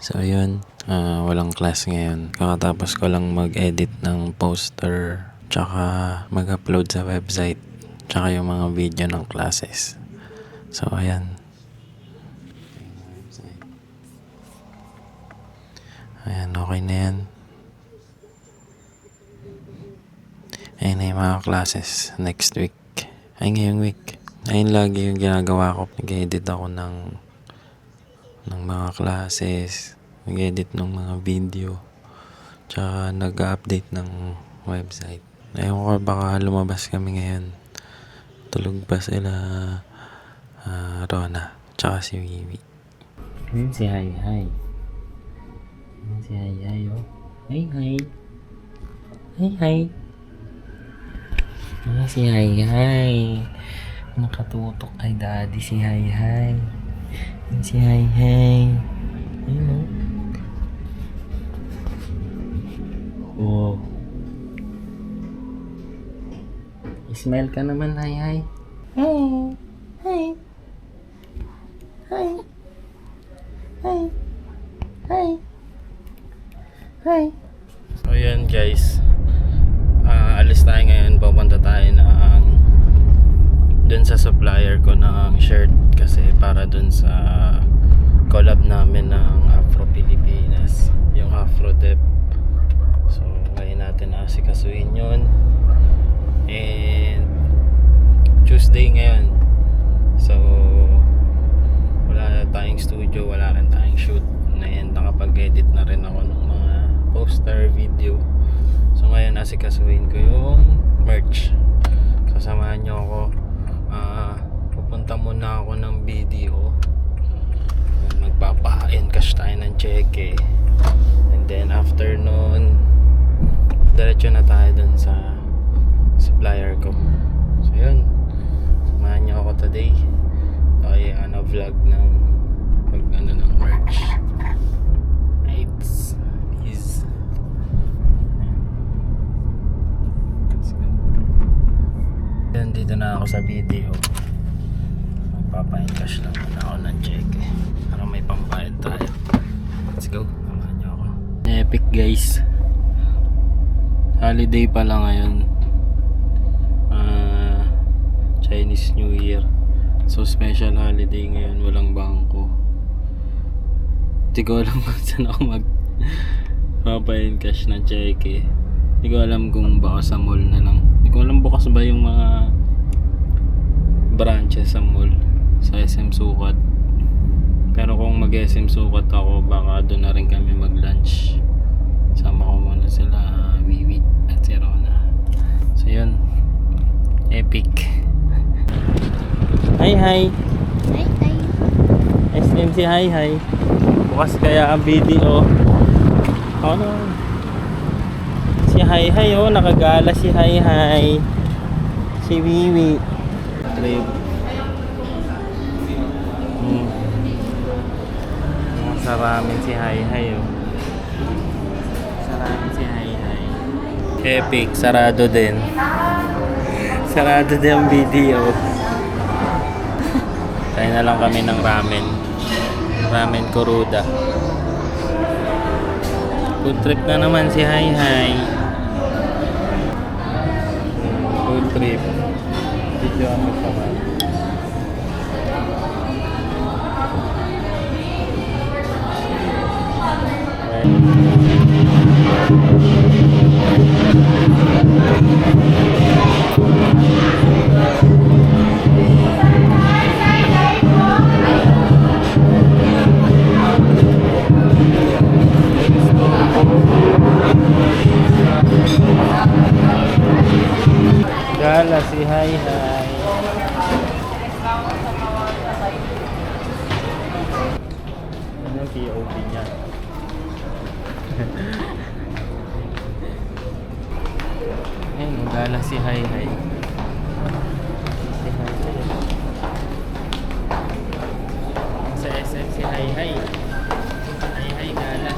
So ayun, walang class ngayon. Kakatapos ko lang mag-edit ng poster, tsaka mag-upload sa website, tsaka yung mga video ng classes. So ayan. Ayan, okay na yan. Ayan na yung mga classes next week. Ay, ngayong week. Ayun lagi yung ginagawa ko. Nag-edit ako ng mga classes, nag-edit ng mga video, tsaka nag-update ng website. Ayun ko, baka lumabas kami ngayon. Tulog pa sila Rona, tsaka si Wiwi. Ayun si Hi Hi. Ayun si Hi Hi, oh. Hi Hi. Hi Hi. Ayun si Hi Hi. Nakatutok kay daddy si Hi Hi. Ayun si Hi Hi. Ayun, oh. Wow. Smile ka naman, Hi Hi. Hi. Hi. Hi. Hi. Hi. Hi. So yan guys, alis tayo ngayon. Pupunta tayo ng dun sa supplier ko ng shirt, kasi para dun sa collab namin ng Afro Pilipinas, yung Afro Dep. So ngayon natin asikasuhin yun, and Tuesday ngayon, so wala na tayong studio, wala rin tayong shoot, and nakapag-edit na rin ako ng mga poster, video. So ngayon asikasuhin ko yung merch. Sasamahan nyo ako. Pupunta muna ako ng BDO, magpapa-encash tayo ng cheque, and then after nun diretso na tayo dun sa supplier ko. So yun, samahan nyo ako today. Tayo vlog ng pag ng merch. Dito na ako sa video. Magpapa-encash lang muna ako ng check para may pambayad tayo. Let's go, samahan niyo ako. Epic guys, holiday pala ngayon, Chinese New Year. So special holiday ngayon, walang bangko. Hindi ko alam kung saan ako magpapa-encash ng check. Hindi ko alam kung baka sa mall na lang. Hindi ko alam bukas ba yung mga branches sa mall, sa SM Sukat. Pero kung mag-SM Sukat ako, baka doon na rin kami mag-lunch. Sama ko muna sila Wiwi at si Rona. So yun, epic. Hi Hi. Hi Hi. SM si Hi Hi. Bukas kaya ang video. Oh no. Si Hi Hi, oh, nakagala si Hi Hi. Si Wiwi. Saramin si Hi Hi, oh. Saramin si Hi Hi. Epic, sarado din. Sarado din ang video. Tayo na lang kami ng ramen. Ramen Kuruda. Food trip na naman si Hi Hi. Food trip. Video ako pa ba? Gala si Hi Hi. Ano yung POV niya? Ayun, gala si Hi Hi. Si Hi Hi. Sa SM si Hi Hi. Hi Hi gala.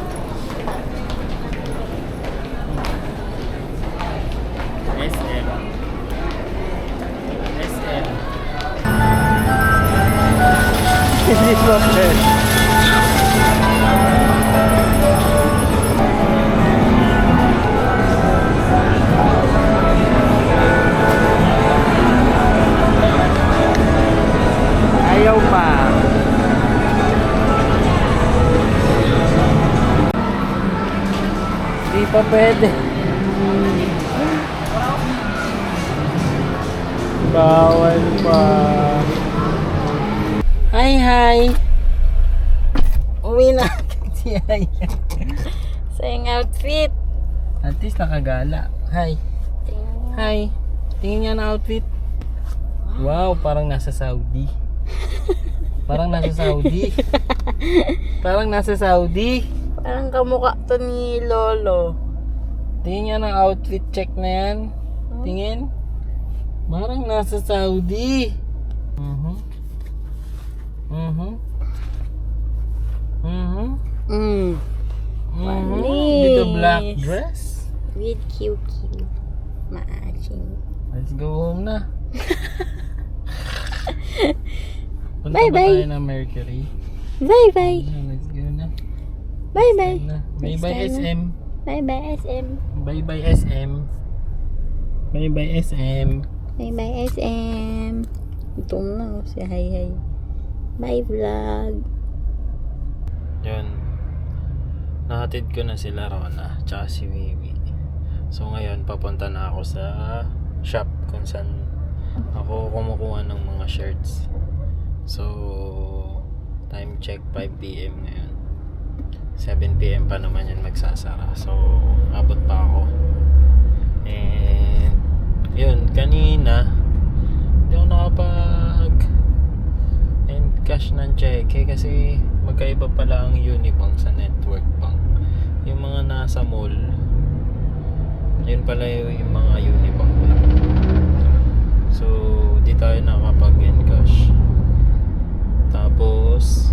SM. Hindi po. pa pwede. Bawal pa. Hi! Uwi na si Hi. Sayang outfit. At least nakagala. Hi. Hi. Tingin nga na outfit. Wow, parang nasa Saudi. Parang nasa Saudi. Parang nasa Saudi. Parang kamukha to ni Lolo. Tingin nga ng outfit check na yan. Tingin. Parang nasa Saudi. With a black dress. With QQ. Matching. Let's go home na. Punta Bye, ba bye. tayo ng Mercury? Bye-bye. Let's go na. Bye-bye. Bye-bye SM. Bye-bye, SM. Bye-bye SM. Bye-bye SM. Bye-bye, SM. Gutom na oh, si Hi. Bye, vlog. Yun. Nahatid ko na sila Rona tsaka si Wiwi. So ngayon papunta na ako sa shop kung saan ako kumukuha ng mga shirts. So time check 5 PM ngayon. 7 PM pa naman yan magsasara. So abot pa ako. And yun, kanina hindi ako nakapag cash ng cheque kasi magkaiba pala ang Unibank sa Network Bank. Yung mga nasa mall, yun pala yung mga Unibank lang. So di tayo nakapag-encash. Tapos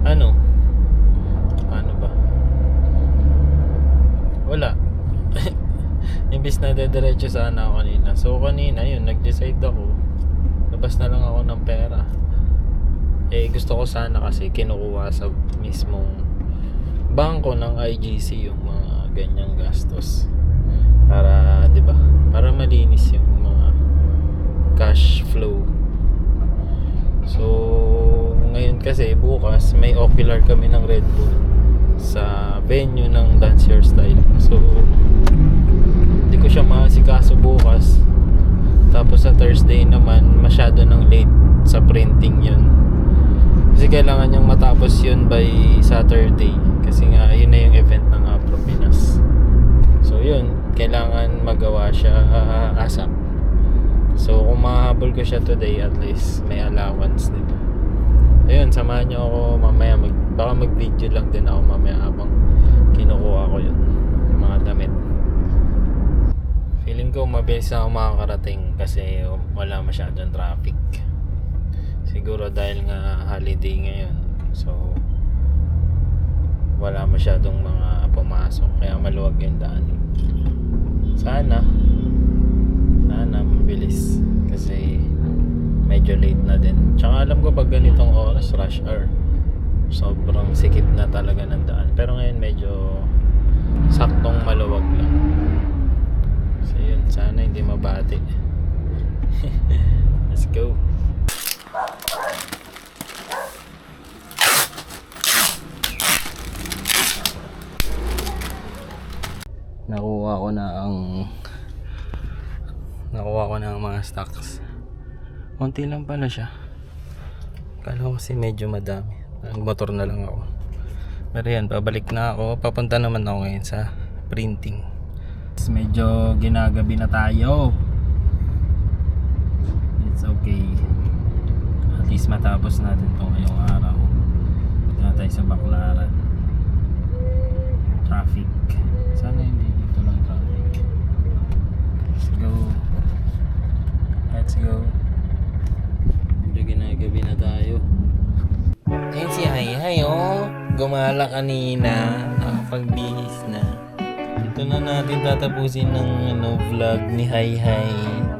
paano ba? Wala. Imbis na dediretso sana ako kanina. So kanina yun, nag-decide ako labas na lang ako ng pera. Gusto ko sana kasi kinukuha sa mismong bangko ng IGC yung mga ganyang gastos para 'di ba? Para malinis yung mga cash flow. So ngayon kasi bukas may ocular kami ng Red Bull sa venue ng Dance Your Style. So hindi ko siya maasikaso bukas. Tapos sa Thursday naman masyado nang late sa printing yun. Kasi kailangan niyang matapos yun by Saturday. Kasi nga yun na yung event ng Afro Pinas. So yun, kailangan magawa siya ASAP. So kung mahabol ko siya today, at least may allowance, diba? Ayun, samahan niyo ako mamaya. Baka mag-video lang din ako mamaya habang kinukuha ko yun, yung mga damit. Feeling ko mabilis na ako makakarating kasi wala masyadong traffic. Siguro dahil nga holiday ngayon, so wala masyadong mga pumasok kaya maluwag yung daan. Sana mabilis kasi medyo late na din. Tsaka alam ko pag ganitong oras, rush hour, sobrang sikip na talaga ng daan. Pero ngayon medyo saktong maluwag lang. So yun, sana hindi mabati. Let's go. Nakuha ko na ang mga stocks. Konti lang pala siya. Kala ko kasi medyo madami. Nagmotor na lang ako. Pero yan, pabalik na ako. Papunta naman ako ngayon sa printing. Medyo ginagabi na tayo. It's okay. At least matapos natin ito ngayong araw. Dito tayo sa Baclaran. Traffic. Sana hindi dito lang traffic. Let's go. Medyo ginagabi na tayo. Ayun si Hi oh. Gumala kanina. Nakapagbihis na. Ito na natin tatapusin ng vlog ni Hi.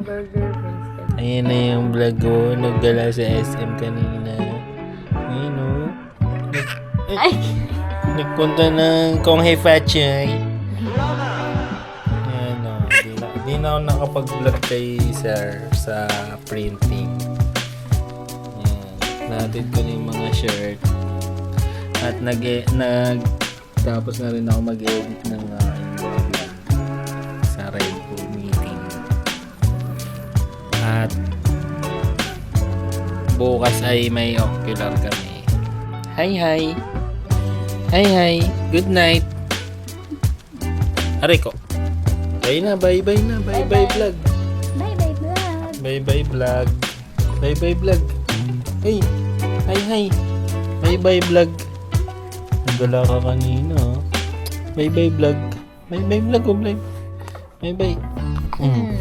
Burger Princess. Ayan na yung vlog ko. Nagdala sa SM kanina. Ayun oh. Ay! Nagpunta ng Konghe Factory. Ayan o. Di na ako nakapag-vlog kay sir sa printing. Ayan. Natin ko na yung mga shirt. At Tapos na rin ako mag-edit ng vlog sa Red Bull meeting. At bukas ay may ocular kami. Hi. Good night. Aray ko. Bye na. Bye na. Bye vlog. Bye-bye vlog. Bye vlog. Bye vlog. Hey. Hi. Bye vlog. Nagala ka kanina. Bye vlog. Bye vlog. Bye. Hmm.